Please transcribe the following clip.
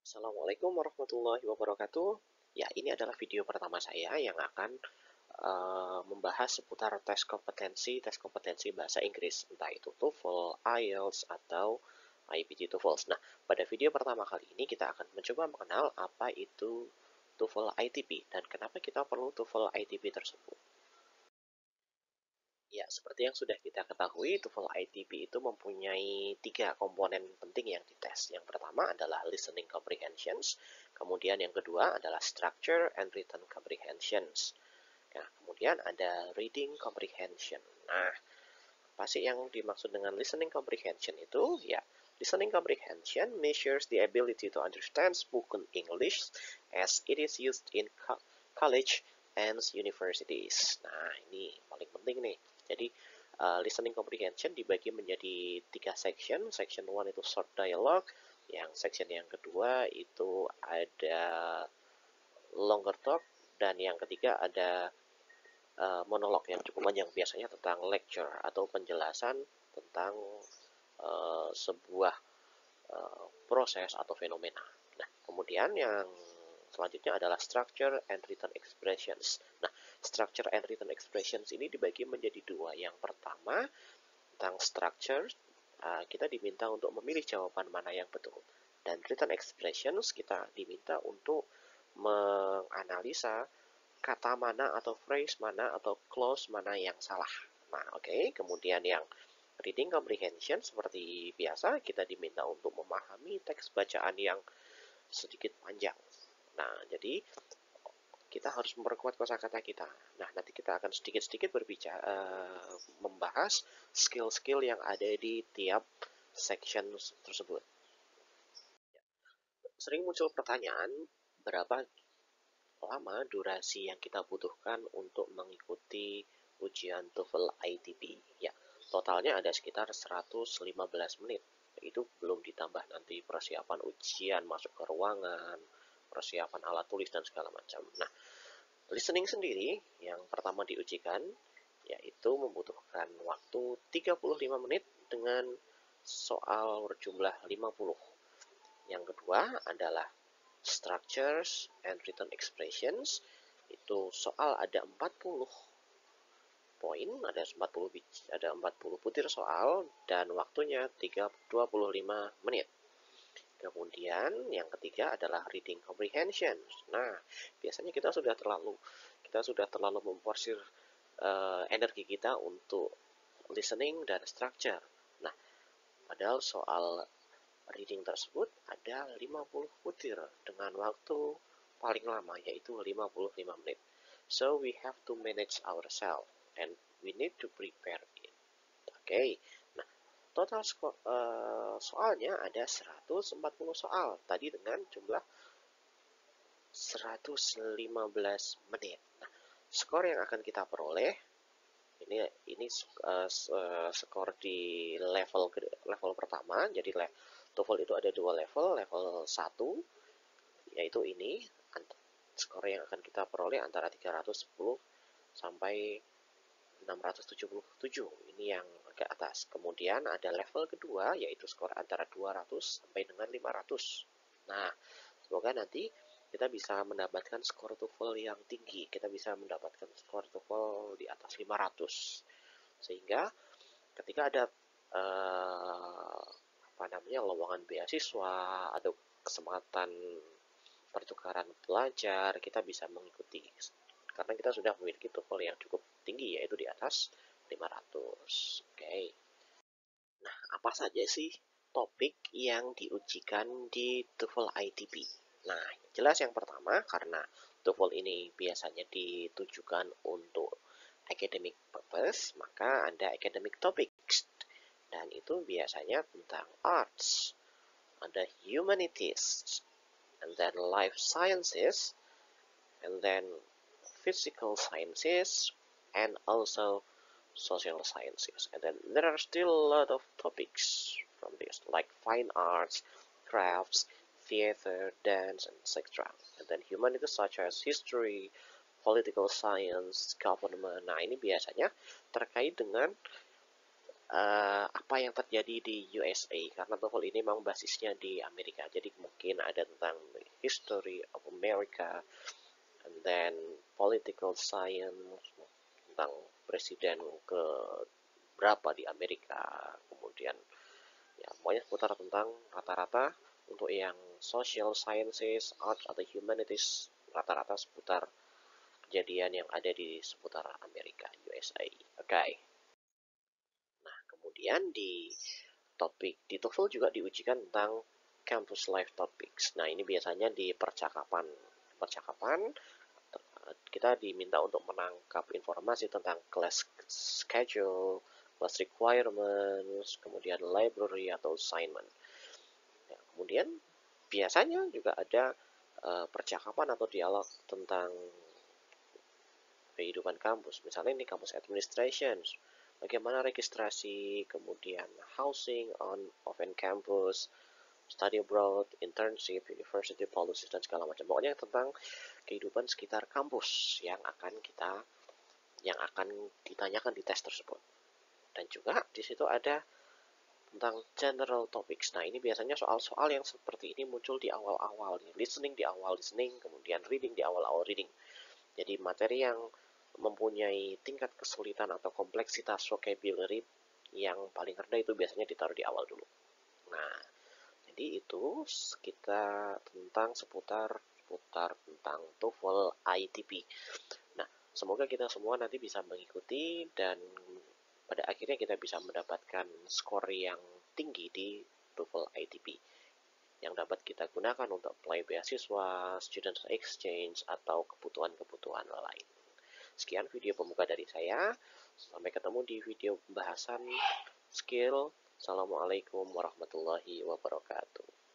Assalamualaikum warahmatullahi wabarakatuh. Ya, ini adalah video pertama saya yang akan membahas seputar tes kompetensi bahasa Inggris, entah itu TOEFL, IELTS, atau IPT TOEFL. Nah, pada video pertama kali ini kita akan mencoba mengenal apa itu TOEFL ITP dan kenapa kita perlu TOEFL ITP tersebut. Ya, seperti yang sudah kita ketahui, TOEFL ITP itu mempunyai 3 komponen penting yang dites. Yang pertama adalah listening comprehensions, kemudian yang kedua adalah structure and written comprehensions. Nah, kemudian ada reading comprehension. Nah, apa sih yang dimaksud dengan listening comprehension itu? Ya, listening comprehension measures the ability to understand spoken English as it is used in college and universities. Nah, ini paling penting nih. Jadi, listening comprehension dibagi menjadi 3 section. Section 1 itu short dialogue, yang section yang kedua itu ada longer talk, dan yang ketiga ada monolog yang cukup panjang, biasanya tentang lecture atau penjelasan tentang sebuah proses atau fenomena. Nah, kemudian yang selanjutnya adalah structure and written expressions. Nah, structure and written expressions ini dibagi menjadi dua. Yang pertama, tentang structure, kita diminta untuk memilih jawaban mana yang betul. Dan written expressions kita diminta untuk menganalisa kata mana atau phrase mana atau clause mana yang salah. Nah, oke. Kemudian yang reading comprehension, seperti biasa kita diminta untuk memahami teks bacaan yang sedikit panjang. Nah, jadi kita harus memperkuat kosakata kita. Nah, nanti kita akan sedikit-sedikit berbicara, membahas skill-skill yang ada di tiap section tersebut. Sering muncul pertanyaan, berapa lama durasi yang kita butuhkan untuk mengikuti ujian TOEFL ITP? Ya, totalnya ada sekitar 115 menit. Itu belum ditambah nanti persiapan ujian, masuk ke ruangan, persiapan alat tulis, dan segala macam. Nah, listening sendiri yang pertama diujikan, yaitu membutuhkan waktu 35 menit dengan soal berjumlah 50. Yang kedua adalah structures and written expressions. Itu soal ada 40 poin, ada 40 butir soal dan waktunya 25 menit. Kemudian yang ketiga adalah reading comprehension. Nah, biasanya kita sudah terlalu memforsir energi kita untuk listening dan structure. Nah, padahal soal reading tersebut ada 50 butir dengan waktu paling lama, yaitu 55 menit. So we have to manage ourselves and we need to prepare it. Oke. Nah, total soalnya ada 140 soal tadi dengan jumlah 115 menit. Nah, skor yang akan kita peroleh ini skor di level pertama. Jadi TOEFL itu ada dua level. Level 1 yaitu ini, skor yang akan kita peroleh antara 310 sampai 677. Ini yang ke atas. Kemudian ada level kedua, yaitu skor antara 200 sampai dengan 500. Nah, semoga nanti kita bisa mendapatkan skor TOEFL yang tinggi. Kita bisa mendapatkan skor TOEFL di atas 500. Sehingga ketika ada lowongan beasiswa atau kesempatan pertukaran pelajar, kita bisa mengikuti. Karena kita sudah memiliki TOEFL yang cukup tinggi, yaitu di atas 500. Oke. Nah, apa saja sih topik yang diujikan di TOEFL ITP? Nah, jelas yang pertama, karena TOEFL ini biasanya ditujukan untuk academic purpose, maka ada academic topics. Dan itu biasanya tentang arts, ada humanities, and then life sciences, and then physical sciences, and also social sciences. And then there are still a lot of topics from this, like fine arts, crafts, theater, dance, and etc. And then humanities such as history, political science, government. Nah, ini biasanya terkait dengan apa yang terjadi di USA, karena TOEFL ini memang basisnya di Amerika. Jadi mungkin ada tentang history of America, and then political science, tentang presiden ke berapa di Amerika, kemudian ya pokoknya seputar tentang rata-rata untuk yang social sciences, arts atau humanities, rata-rata seputar kejadian yang ada di seputar Amerika, USA. Oke. Nah, kemudian di topik di TOEFL juga diujikan tentang campus life topics. Nah, ini biasanya di percakapan. Percakapan kita diminta untuk menangkap informasi tentang class schedule, class requirements, kemudian library atau assignment. Ya, kemudian biasanya juga ada percakapan atau dialog tentang kehidupan kampus. Misalnya ini kampus administration, bagaimana registrasi, kemudian housing on open campus, study abroad, internship, university policies, dan segala macam. Pokoknya tentang kehidupan sekitar kampus yang akan ditanyakan di tes tersebut. Dan juga di situ ada tentang general topics. Nah, ini biasanya soal-soal yang seperti ini muncul di awal-awal, listening di awal listening, kemudian reading di awal-awal reading. Jadi materi yang mempunyai tingkat kesulitan atau kompleksitas vocabulary yang paling rendah itu biasanya ditaruh di awal dulu. Nah, jadi itu kita tentang seputar tentang TOEFL ITP. Nah, semoga kita semua nanti bisa mengikuti dan pada akhirnya kita bisa mendapatkan skor yang tinggi di TOEFL ITP yang dapat kita gunakan untuk apply beasiswa, student exchange, atau kebutuhan-kebutuhan lain. Sekian video pembuka dari saya. Sampai ketemu di video pembahasan skill. Assalamualaikum warahmatullahi wabarakatuh.